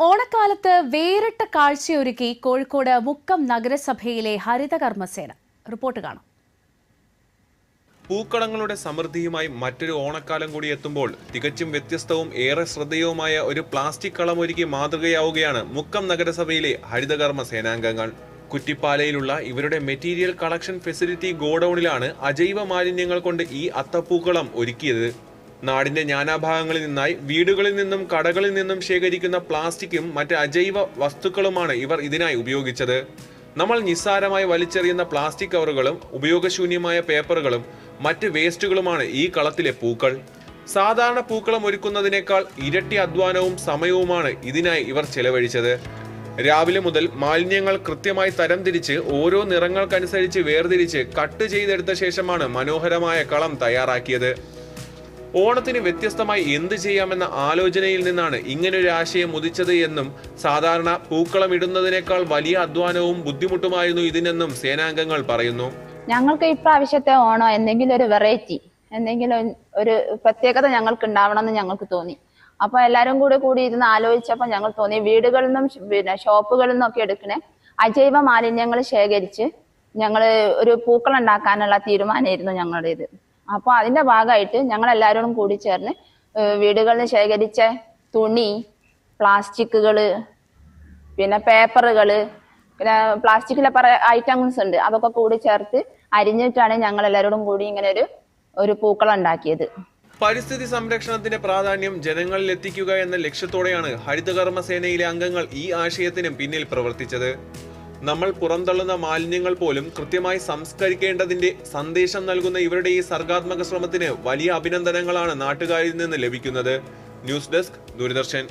ഓണക്കാലത്ത് വേറിട്ട കാഴ്ചയൊരുക്കി കോഴിക്കോട് മുക്കം നഗരസഭയിലെ ഹരിതകർമ്മസേന. റിപ്പോർട്ട് കാണാം. പൂക്കളങ്ങളുടെ സമൃദ്ധിയുമായി മറ്റൊരു ഓണക്കാലം കൂടി എത്തുമ്പോൾ തികച്ചും വ്യത്യസ്തവും ഏറെ ശ്രദ്ധേയവുമായ ഒരു പ്ലാസ്റ്റിക് കളമൊരുക്കി മാതൃകയാവുകയാണ് മുക്കം നഗരസഭയിലെ ഹരിതകർമ്മ സേനാംഗങ്ങൾ. കുറ്റിപ്പാലയിലുള്ള ഇവരുടെ മെറ്റീരിയൽ കളക്ഷൻ ഫെസിലിറ്റി ഗോഡൌണിലാണ് അജൈവ മാലിന്യങ്ങൾ കൊണ്ട് ഈ അത്തപ്പൂക്കളം ഒരുക്കിയത്. നാടിന്റെ നാനാഭാഗങ്ങളിൽ നിന്നായി വീടുകളിൽ നിന്നും കടകളിൽ നിന്നും ശേഖരിക്കുന്ന പ്ലാസ്റ്റിക്കും മറ്റ് അജൈവ വസ്തുക്കളുമാണ് ഇവർ ഇതിനായി ഉപയോഗിച്ചത്. നമ്മൾ നിസ്സാരമായി വലിച്ചെറിയുന്ന പ്ലാസ്റ്റിക് കവറുകളും ഉപയോഗശൂന്യമായ പേപ്പറുകളും മറ്റ് വേസ്റ്റുകളുമാണ് ഈ കളത്തിലെ പൂക്കൾ. സാധാരണ പൂക്കളം ഒരുക്കുന്നതിനേക്കാൾ ഇരട്ടി അധ്വാനവും സമയവുമാണ് ഇതിനായി ഇവർ ചെലവഴിച്ചത്. രാവിലെ മുതൽ മാലിന്യങ്ങൾ കൃത്യമായി തരംതിരിച്ച് ഓരോ നിറങ്ങൾക്കനുസരിച്ച് വേർതിരിച്ച് കട്ട് ചെയ്തെടുത്ത ശേഷമാണ് മനോഹരമായ കളം തയ്യാറാക്കിയത്. ഓണത്തിന് വ്യത്യസ്തമായി എന്ത് ചെയ്യാമെന്ന ആലോചനയിൽ നിന്നാണ് ഇങ്ങനൊരു ആശയം ഉദിച്ചത് എന്നും സാധാരണ പൂക്കളം ഇടുന്നതിനേക്കാൾ വലിയ അധ്വാനവും ബുദ്ധിമുട്ടുമായിരുന്നു ഇതിനെന്നും സേനാംഗങ്ങൾ പറയുന്നു. ഞങ്ങൾക്ക് ഇപ്രാവശ്യത്തെ ഓണം എന്തെങ്കിലും ഒരു വെറൈറ്റി, എന്തെങ്കിലും ഒരു പ്രത്യേകത ഞങ്ങൾക്ക് ഉണ്ടാവണമെന്ന് ഞങ്ങൾക്ക് തോന്നി. അപ്പൊ എല്ലാരും കൂടി ഇരുന്ന് ആലോചിച്ചപ്പോൾ ഞങ്ങൾ തോന്നി വീടുകളിൽ നിന്നും ഷോപ്പുകളിൽ നിന്നൊക്കെ എടുക്കണേ അജൈവ മാലിന്യങ്ങൾ ശേഖരിച്ച് ഞങ്ങൾ ഒരു പൂക്കളം ഉണ്ടാക്കാനുള്ള തീരുമാനമായിരുന്നു ഞങ്ങളുടേത്. അപ്പോൾ അതിന്റെ ഭാഗമായിട്ട് ഞങ്ങൾ എല്ലാവരും കൂടി ചേർന്ന് വീടുകളിൽ ശേഖരിച്ച തുണി, പ്ലാസ്റ്റിക്കുകള്, പിന്നെ പേപ്പറുകള്, പിന്നെ പ്ലാസ്റ്റിക്കിലെ പല ഐറ്റംസ് ഉണ്ട്, അതൊക്കെ കൂടി ചേർത്ത് അരിഞ്ഞിട്ടാണ് ഞങ്ങൾ എല്ലാവരോടും കൂടി ഇങ്ങനെ ഒരു പൂക്കളം ഉണ്ടാക്കിയത്. പരിസ്ഥിതി സംരക്ഷണത്തിന്റെ പ്രാധാന്യം ജനങ്ങളിൽ എത്തിക്കുക എന്ന ലക്ഷ്യത്തോടെയാണ് ഹരിതകർമ്മ സേനയിലെ അംഗങ്ങൾ ഈ ആശയത്തിനും പിന്നിൽ പ്രവർത്തിച്ചത്. നമ്മൾ പുറന്തള്ളുന്ന മാലിന്യങ്ങൾ പോലും കൃത്യമായി സംസ്കരിക്കേണ്ടതിന്റെ സന്ദേശം നൽകുന്ന ഇവരുടെ ഈ സർഗാത്മക ശ്രമത്തിന് വലിയ അഭിനന്ദനങ്ങളാണ് നാട്ടുകാരിൽ നിന്ന് ലഭിക്കുന്നത്. News desk, Doordarshan.